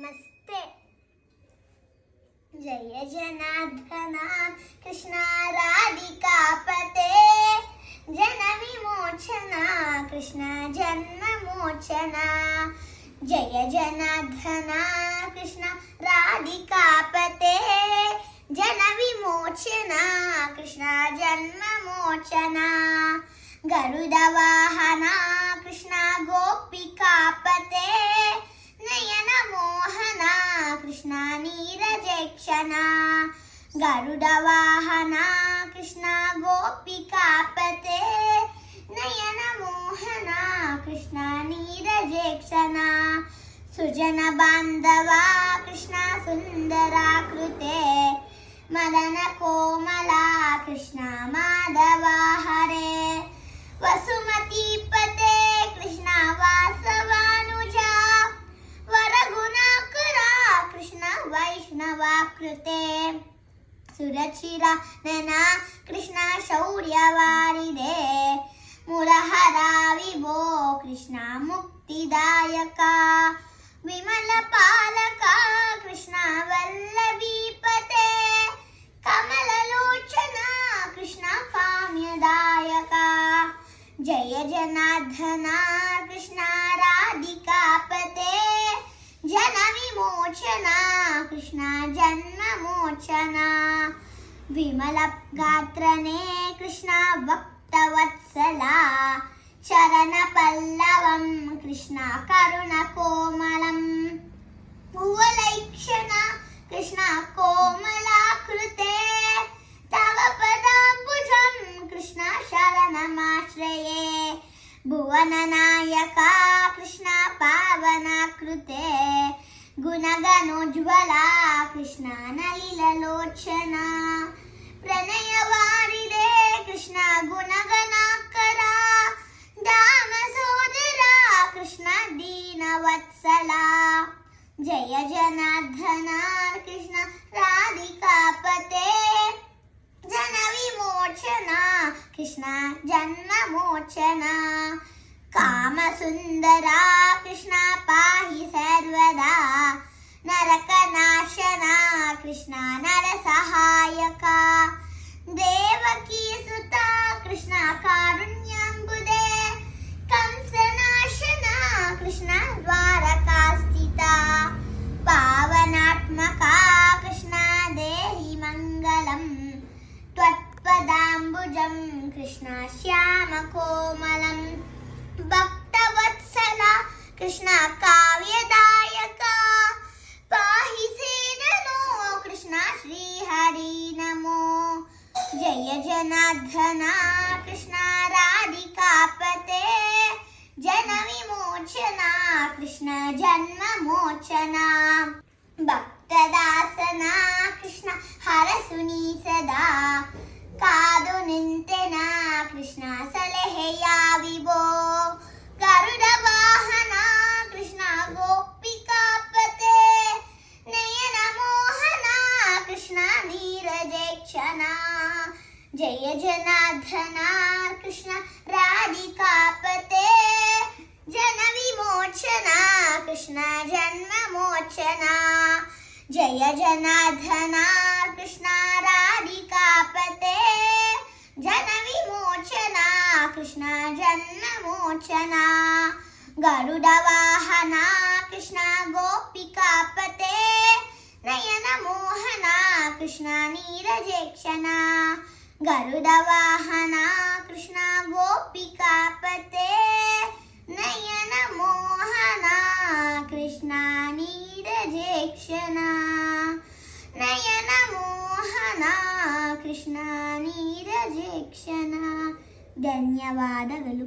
ನಮಸ್ತೆ. ಜಯ ಜನಾರ್ದನ ಕೃಷ್ಣ ರಾಧಿಕಾಪತೆ, ಜನ ವಿಮೋಚನ ಕೃಷ್ಣ ಜನ್ಮ ಮೋಚನ. ಜಯ ಜನಾರ್ದನ ಕೃಷ್ಣ ರಾಧಿಕಾಪತೆ, ಜನ ವಿಮೋಚನ ಕೃಷ್ಣ ಜನ್ಮ ಮೋಚನ. ಗರುಡ ವಾಹನ ಕೃಷ್ಣ ಗೋಪಿಕಾಪತೆ, ನಯನ ಮೋಹನ ಕೃಷ್ಣ ನೀರಜೇಕ್ಷಣ. ಗರುಡ ವಾಹನ ಕೃಷ್ಣ ಗೋಪಿಕಾಪತೆ, ನಯನ ಮೋಹನ ಕೃಷ್ಣ ನೀರಜೇಕ್ಷಣ. ಸುಜನ ಬಾಂಧವ ಕೃಷ್ಣ ಸುಂದರಾಕೃತೆ, ಮದನ ಕೋಮಲ ಕೃಷ್ಣ ಮಾಧವ ಹರೇ. ವಸುಮತೀಪತೆ ಕೃಷ್ಣ ವಾಸವಾನುಜ, ವರಗುಣಾಕರ ಕೃಷ್ಣ ವೈಷ್ಣವಾಕೃತೆ. ಸುರಚಿರ ನನ ಕೃಷ್ಣ ಶೌರ್ಯವಾರಿದೆ, ಮುರಹರ ವಿಭೋ ಕೃಷ್ಣ ಮುಕ್ತಿದಾಯಕ. ವಿಮಲ ಪಾಲಕ ಕೃಷ್ಣ ವಲ್ಲಭೀಪತೆ, ಕಮಲಲೋಚನ ಕೃಷ್ಣ ಕಾಮ್ಯದಾಯಕ. ಜಯ ಜನಾರ್ದನ ಕೃಷ್ಣ ರಾಧಿಕಾಪತೆ, ಜನ ವಿಮೋಚನ ಕೃಷ್ಣ ಜನ್ಮ ಮೋಚನ. ವಿಮಲ ಗಾತ್ರನೇ ಕೃಷ್ಣ ಭಕ್ತವತ್ಸಲ, ಚರಣ ಪಲ್ಲವಂ ಕೃಷ್ಣ ಕರುಣ ಕೋಮಲಂ. ಭುವಲೈಕ್ಷಣ ಕೃಷ್ಣ ಕೋಮಲಾಕೃತೆ, ತವ ಪದಾಂಬುಜಂ ಕೃಷ್ಣ ಶರಣಮಾಶ್ರಯೇ. ಭುವನ ನಾಯಕ ಕೃಷ್ಣ ಪಾವನಾಕೃತೆ, ಗುಣಗಣೋಜ್ವಲ ಕೃಷ್ಣ ನಲಿಲಲೋಚನ. ಪ್ರಣಯವಾರಿದೆ ಕೃಷ್ಣ ಗುಣಗಣಾಕರ, ದಾಮ ಸೋದರ ಕೃಷ್ಣ ದೀನವತ್ಸಲ. ಜಯ ಜನಾರ್ದನ ಕೃಷ್ಣ ರಾಧಿಕಾಪತೆ, ಜನ ವಿಮೋಚನ ಕೃಷ್ಣ ಜನ್ಮ ಮೋಚನ. ಕಾಮ ಸುಂದರ ಕೃಷ್ಣ ಪಾಹಿ ಸರ್ವದಾ, ನರಕ ನಾಶನ ಕೃಷ್ಣ ನರ ಸಹಾಯಕ. ದೇವಕೀ ಸುತ ಕೃಷ್ಣ ಕಾರುಣ್ಯಾಂಬುದೇ, ಕಂಸನಾಶನ ಕೃಷ್ಣ ದ್ವಾರಕಾಸ್ಥಿತ. ಪಾವನಾತ್ಮಕ ಕೃಷ್ಣ ದೇಹಿ ಮಂಗಲಂ, ತ್ವತ್ಪದಾಂಬುಜಂ ಕೃಷ್ಣ ಶ್ಯಾಮ ಕೋಮಲಂ. ಭಕ್ತವತ್ಸಲ ಕೃಷ್ಣ ಕಾವ್ಯದಾಯಕ, ಪಾಹಿ ಸೇನನೋ ಕೃಷ್ಣ ಶ್ರೀಹರಿ ನಮೋ. ಜಯ ಜನಾರ್ದನ ಕೃಷ್ಣ ರಾಧಿಕಾಪತೆ, ಜನ ವಿಮೋಚನ ಕೃಷ್ಣ ಜನ್ಮ ಮೋಚನ. ಭಕ್ತದಾಸನ ಕೃಷ್ಣ ಹರಸುನಿ ಸದಾ, ಕಾದು ನಿಂತೆನ ಕೃಷ್ಣ ಸಲಹೆಯ ವಿಭೋ. ಗರುಡ ವಾಹನ ಕೃಷ್ಣ ಗೋಪಿಕಾಪತೆ, ನಯನ ಮೋಹನ ಕೃಷ್ಣ ನೀರಜೇಕ್ಷಣ. ಜಯ ಜನಾರ್ದನ ಕೃಷ್ಣ ರಾಧಿಕಾಪತೆ, ಜನ ವಿಮೋಚನ ಕೃಷ್ಣ ಜನ್ಮ ಮೋಚನ. ಜಯ ಜನಾರ್ದನ ಕೃಷ್ಣ ರಾಧಿಕಾಪತೆ, ಜನ ವಿಮೋಚನ ಕೃಷ್ಣ ಜನ್ಮ ಮೋಚನ. ಗರುಡ ವಾಹನ ಕೃಷ್ಣ ಗೋಪಿಕಾಪತೆ, ನಯನ ಮೋಹನ ಕೃಷ್ಣ ನೀರಜೇಕ್ಷಣ. ಗರುಡ ವಾಹನ ಕೃಷ್ಣ ಗೋಪಿಕಾಪತೆ, ನಯನ ಮೋಹನ ಕೃಷ್ಣ ನೀರಜೇಕ್ಷಣ. ನಯನ ಮೋಹನ ಕೃಷ್ಣ ನೀರಜೇಕ್ಷಣ. ಧನ್ಯವಾದಗಳು.